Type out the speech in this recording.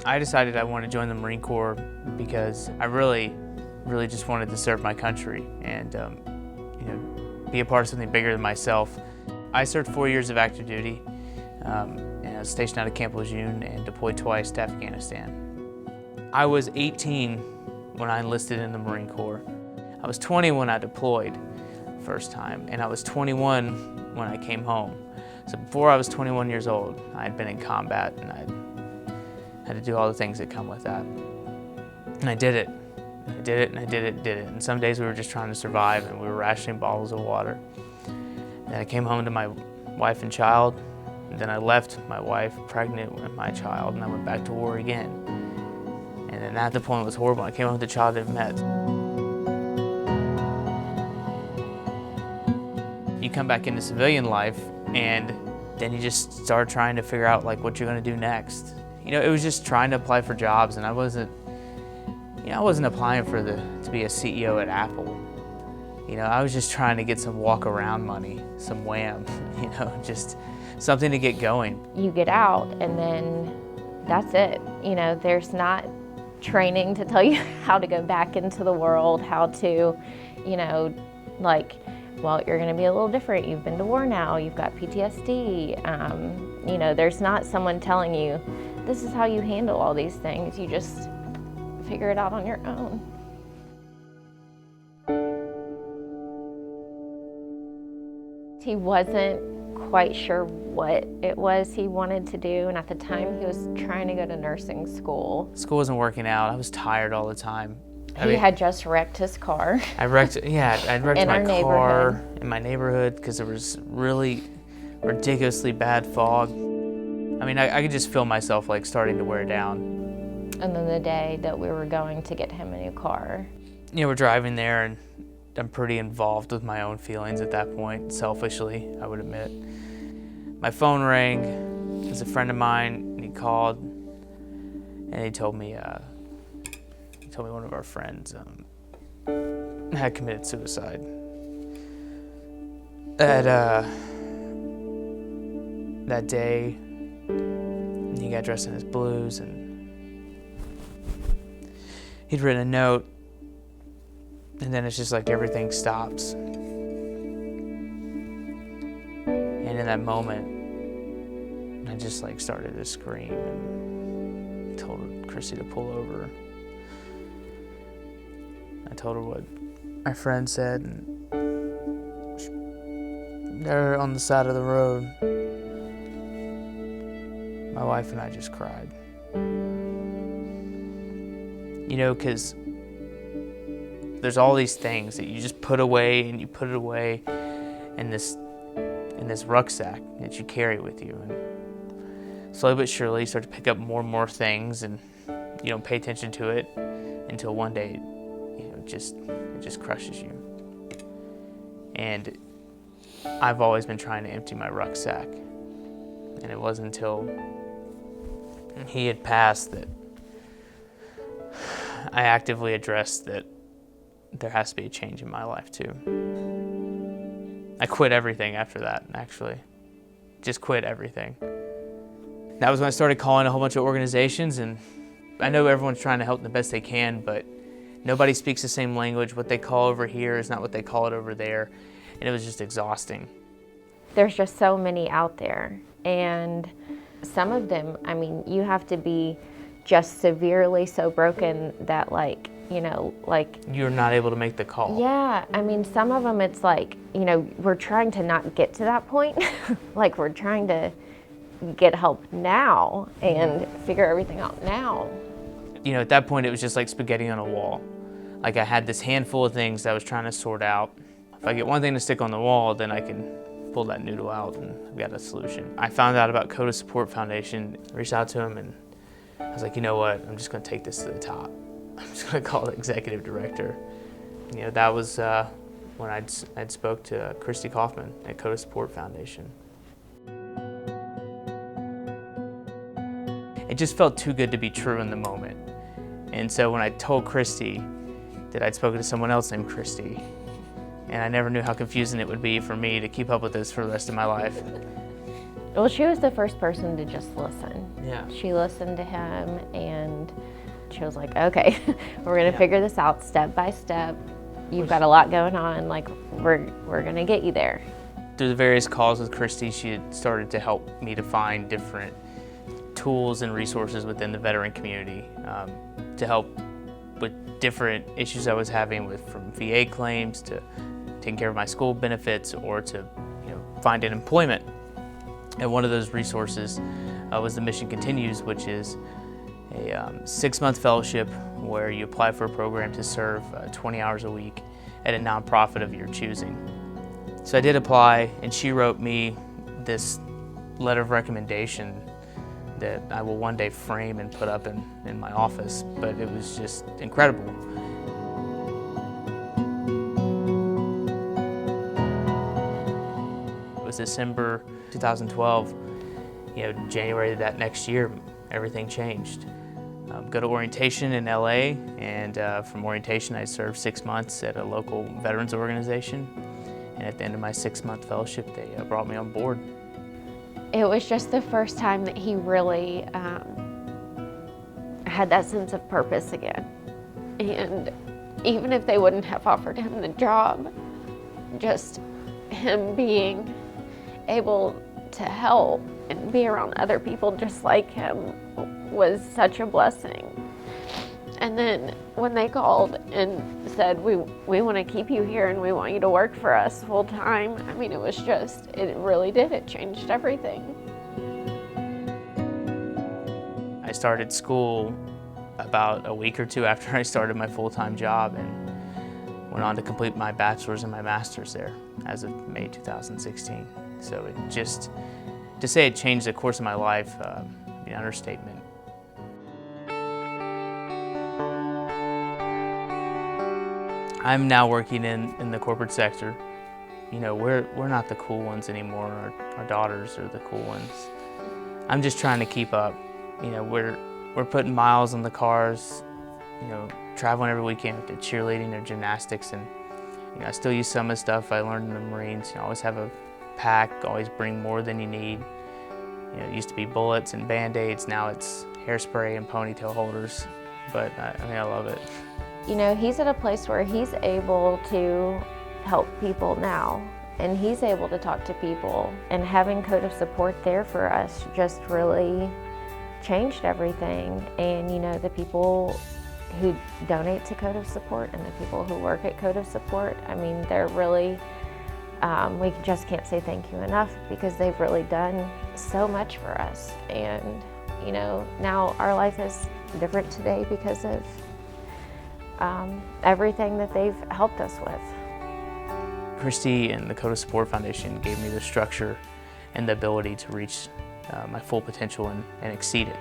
I decided I wanted to join the Marine Corps because I really just wanted to serve my country and be a part of something bigger than myself. I served 4 years of active duty, and I was stationed out of Camp Lejeune and deployed twice to Afghanistan. I was 18 when I enlisted in the Marine Corps. I was 20 when I deployed first time, and I was 21 when I came home. So before I was 21 years old, I had been in combat, and I had to do all the things that come with that. And I did it. I did it, and I did it, and did it. And some days we were just trying to survive, and we were rationing bottles of water. And I came home to my wife and child, and then I left my wife pregnant with my child, and I went back to war again. And then that deployment was horrible. I came home with a child I've met. You come back into civilian life, and then you just start trying to figure out like what you're going to do next. It was just trying to apply for jobs, and I wasn't applying to be a CEO at Apple. I was just trying to get some walk around money, some wham, just something to get going. You get out and then that's it. There's not training to tell you how to go back into the world, how to, well, you're gonna be a little different. You've been to war now, you've got PTSD. There's not someone telling you, this is how you handle all these things. You just figure it out on your own. He wasn't quite sure what it was he wanted to do, and at the time he was trying to go to nursing school. School wasn't working out. I was tired all the time. He had just wrecked his car. I'd wrecked my car in my neighborhood because there was really ridiculously bad fog. I could just feel myself like starting to wear down. And then the day that we were going to get him a new car. We're driving there, and I'm pretty involved with my own feelings at that point, selfishly, I would admit. My phone rang. It was a friend of mine, and he called, and he told me one of our friends had committed suicide. That day, he got dressed in his blues, and he'd written a note, and then it's just like everything stops. And in that moment, I just started to scream and told Chrissy to pull over. I told her what my friend said, and there on the side of the road, my wife and I just cried. Because there's all these things that you just put away, and you put it away in this rucksack that you carry with you. And slowly but surely you start to pick up more and more things, and you don't pay attention to it until one day it just crushes you. And I've always been trying to empty my rucksack, and it wasn't until he had passed that I actively addressed that there has to be a change in my life too. I quit everything after that, actually. Just quit everything. That was when I started calling a whole bunch of organizations, and I know everyone's trying to help the best they can, but nobody speaks the same language. What they call over here is not what they call it over there, and it was just exhausting. There's just so many out there, and some of them, you have to be just severely so broken that you're not able to make the call. Yeah, some of them it's we're trying to not get to that point. We're trying to get help now and figure everything out now. At that point it was just like spaghetti on a wall. I had this handful of things that I was trying to sort out. If I get one thing to stick on the wall, then I can pull that noodle out and I've got a solution. I found out about COSF Support Foundation, reached out to him, and I was like, you know what, I'm just gonna take this to the top. I'm just gonna call the executive director. That was when I'd spoke to Christy Kaufman at COSF Support Foundation. It just felt too good to be true in the moment. And so when I told Christy that I'd spoken to someone else named Christy, and I never knew how confusing it would be for me to keep up with this for the rest of my life. Well, she was the first person to just listen. Yeah. She listened to him and she was like, okay, we're gonna figure this out step by step. You've got a lot going on, like we're gonna get you there. Through the various calls with Christy, she had started to help me to find different tools and resources within the veteran community to help with different issues I was having with, from VA claims to taking care of my school benefits, or to finding employment. And one of those resources was the Mission Continues, which is a 6-month fellowship where you apply for a program to serve 20 hours a week at a nonprofit of your choosing. So I did apply, and she wrote me this letter of recommendation that I will one day frame and put up in my office, but it was just incredible. It was December 2012. January of that next year, everything changed. Go to orientation in LA, and from orientation I served 6 months at a local veterans organization, and at the end of my 6-month fellowship they brought me on board. It was just the first time that he really had that sense of purpose again. And even if they wouldn't have offered him the job, just him being able to help and be around other people just like him was such a blessing. And then when they called and said, we want to keep you here and we want you to work for us full time, I mean, it was just, it really did. It changed everything. I started school about a week or two after I started my full-time job, and went on to complete my bachelor's and my master's there as of May 2016. So it just, to say it changed the course of my life, an understatement. I'm now working in the corporate sector. We're not the cool ones anymore. Our daughters are the cool ones. I'm just trying to keep up. We're putting miles on the cars, traveling every weekend to cheerleading or gymnastics, and I still use some of the stuff I learned in the Marines. Always have a pack, always bring more than you need. It used to be bullets and Band-Aids, now it's hairspray and ponytail holders, but I love it. He's at a place where he's able to help people now, and he's able to talk to people, and having Code of Support there for us just really changed everything. And the people who donate to Code of Support and the people who work at Code of Support, I mean, they're really, we just can't say thank you enough, because they've really done so much for us. And now our life is different today because of everything that they've helped us with. Christy and the Code of Support Foundation gave me the structure and the ability to reach my full potential and exceed it.